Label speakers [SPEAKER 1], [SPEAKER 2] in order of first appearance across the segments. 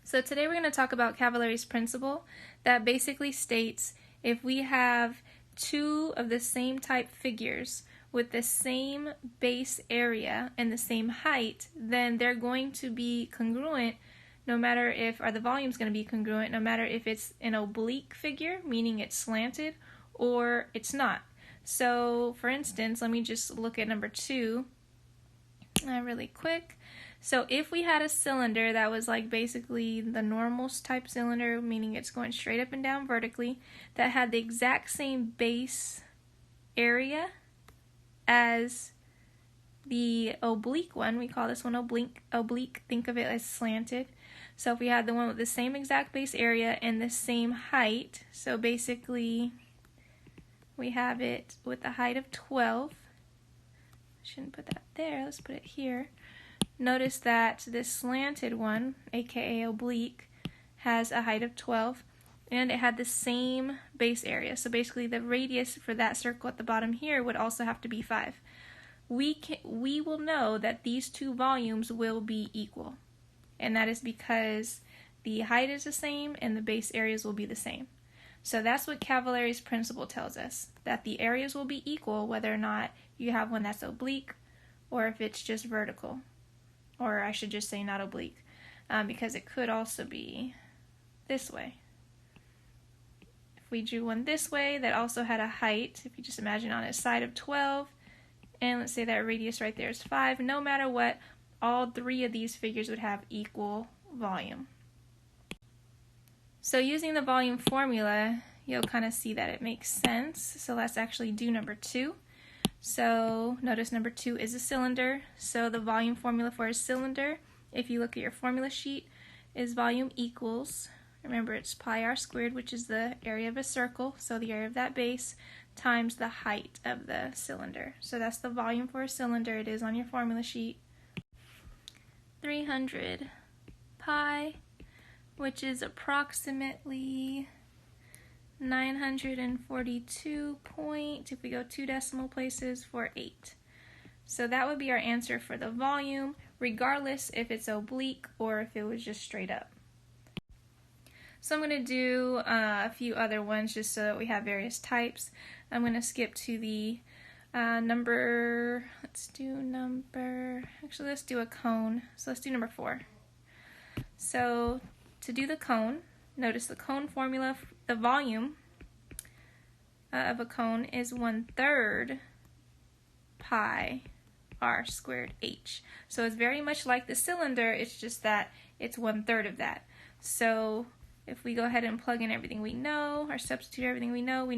[SPEAKER 1] So today we're going to talk about Cavalieri's principle that basically states if we have two of the same type figures with the same base area and the same height, then they're going to be congruent no matter if, or the volume is going to be congruent no matter if it's an oblique figure, meaning it's slanted, or it's not. So for instance, let me just look at number 2 really quick. So if we had a cylinder that was like basically the normal type cylinder, meaning it's going straight up and down vertically, that had the exact same base area as the oblique one, we call this one oblique, think of it as slanted. So if we had the one with the same exact base area and the same height, so basically we have it with a height of 12. Shouldn't put that there, let's put it here. Notice that this slanted one, aka oblique, has a height of 12 and it had the same base area. So basically the radius for that circle at the bottom here would also have to be 5. We will know that these two volumes will be equal, and that is because the height is the same and the base areas will be the same. So that's what Cavalieri's principle tells us, that the areas will be equal whether or not you have one that's oblique or if it's just vertical. Or I should just say not oblique, because it could also be this way. If we drew one this way that also had a height, if you just imagine on its side of 12, and let's say that radius right there is 5, no matter what, all three of these figures would have equal volume. So using the volume formula, you'll kind of see that it makes sense. So let's actually do number 2. So notice number 2 is a cylinder. So the volume formula for a cylinder, if you look at your formula sheet, is volume equals, remember it's pi r squared, which is the area of a circle, so the area of that base, times the height of the cylinder. So that's the volume for a cylinder. It is on your formula sheet. 300 pi, which is approximately 942 point, if we go 2 decimal places, 48. So that would be our answer for the volume, regardless if it's oblique or if it was just straight up. So I'm going to do a few other ones just so that we have various types. I'm going to skip to the let's do a cone. So let's do number 4. So to do the cone, notice the cone formula, the volume of a cone is 1/3 pi r squared h. So it's very much like the cylinder, it's just that it's 1/3 of that. So if we go ahead and plug in everything we know, or substitute everything we know we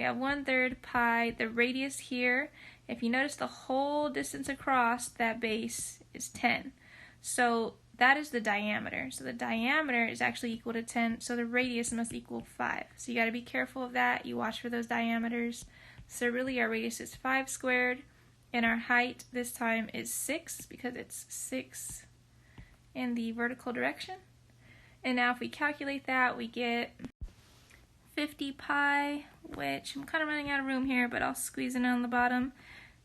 [SPEAKER 1] have 1/3 pi, the radius here, if you notice the whole distance across that base is 10. So that is the diameter. So the diameter is actually equal to 10, so the radius must equal 5. So you got to be careful of that. You watch for those diameters. So really our radius is 5 squared, and our height this time is 6 because it's 6 in the vertical direction. And now if we calculate that, we get 50 pi, which I'm kind of running out of room here, but I'll squeeze it on the bottom.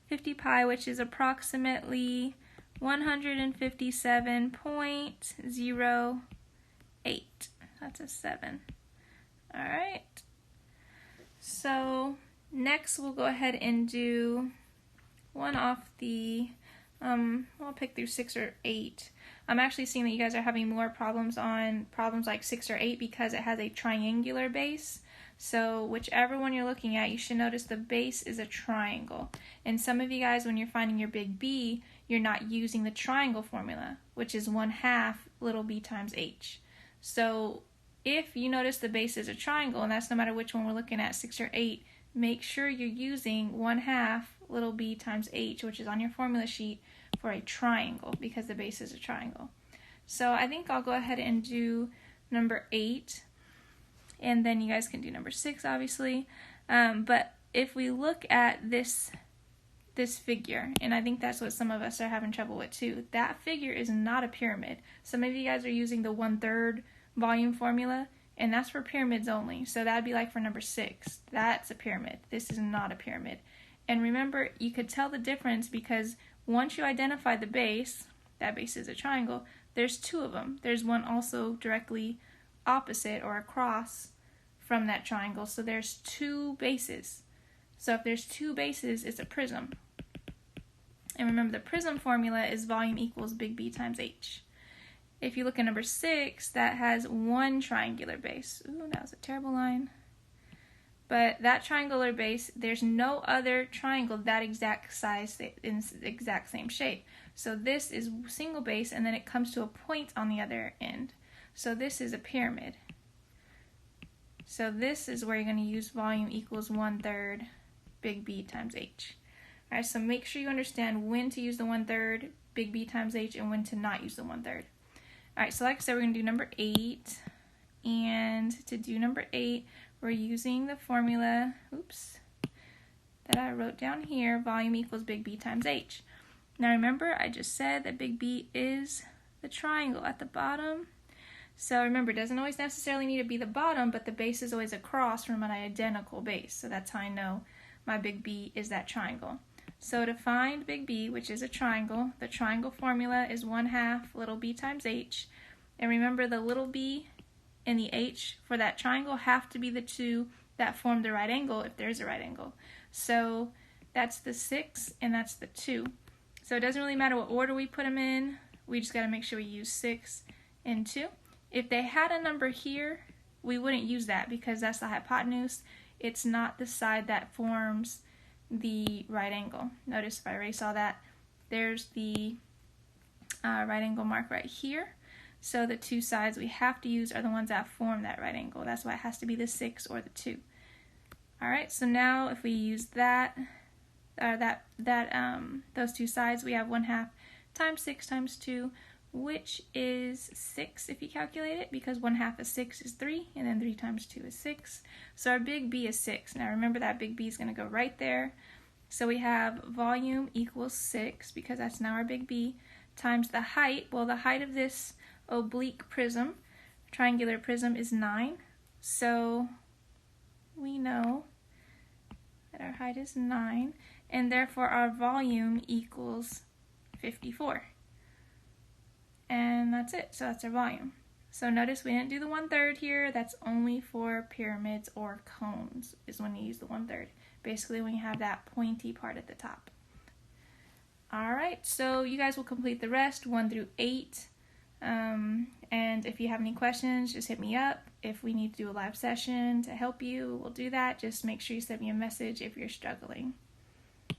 [SPEAKER 1] 50 pi, which is approximately 157.08. That's a 7. Alright. So next we'll go ahead and do one off the, I'll pick through 6 or 8. I'm actually seeing that you guys are having more problems on problems like 6 or 8 because it has a triangular base. So whichever one you're looking at, you should notice the base is a triangle. And some of you guys, when you're finding your big B, you're not using the triangle formula, which is 1/2 little b times h. So if you notice the base is a triangle, and that's no matter which one we're looking at, 6 or 8, make sure you're using 1/2 little b times h, which is on your formula sheet, for a triangle because the base is a triangle. So I think I'll go ahead and do number 8. And then you guys can do number 6, obviously. But if we look at this figure, and I think that's what some of us are having trouble with too, that figure is not a pyramid. Some of you guys are using the 1/3 volume formula, and that's for pyramids only. So that'd be like for number 6. That's a pyramid. This is not a pyramid. And remember, you could tell the difference because once you identify the base, that base is a triangle, there's two of them. There's one also directly opposite or across from that triangle. So there's two bases. So if there's two bases, it's a prism. And remember, the prism formula is volume equals big B times H. If you look at number 6, that has one triangular base. Ooh, that was a terrible line. But that triangular base, there's no other triangle that exact size in the exact same shape. So this is single base, and then it comes to a point on the other end. So this is a pyramid. So this is where you're going to use volume equals 1/3 big B times H. All right, so make sure you understand when to use the 1/3 big B times H and when to not use the 1/3. All right, so like I said, we're going to do number 8. And to do number 8, we're using the formula, that I wrote down here, volume equals big B times H. Now remember, I just said that big B is the triangle at the bottom. So remember, it doesn't always necessarily need to be the bottom, but the base is always across from an identical base. So that's how I know my big B is that triangle. So to find big B, which is a triangle, the triangle formula is 1/2 little b times h. And remember, the little b and the h for that triangle have to be the two that form the right angle if there's a right angle. So that's the 6 and that's the 2. So it doesn't really matter what order we put them in. We just got to make sure we use 6 and 2. If they had a number here, we wouldn't use that because that's the hypotenuse. It's not the side that forms the right angle. Notice if I erase all that, there's the right angle mark right here. So the two sides we have to use are the ones that form that right angle. That's why it has to be the 6 or the 2. Alright, so now if we use that, those two sides, we have 1/2 times 6 times 2, which is 6 if you calculate it, because 1/2 of 6 is 3, and then 3 times 2 is 6. So our big B is 6. Now remember, that big B is going to go right there. So we have volume equals 6, because that's now our big B, times the height. Well, the height of this oblique prism, triangular prism, is 9. So we know that our height is 9, and therefore our volume equals 54. And that's it. So that's our volume. So notice we didn't do the 1/3 here. That's only for pyramids or cones is when you use the 1/3. Basically when you have that pointy part at the top. Alright, so you guys will complete the rest, 1 through 8. And if you have any questions, just hit me up. If we need to do a live session to help you, we'll do that. Just make sure you send me a message if you're struggling.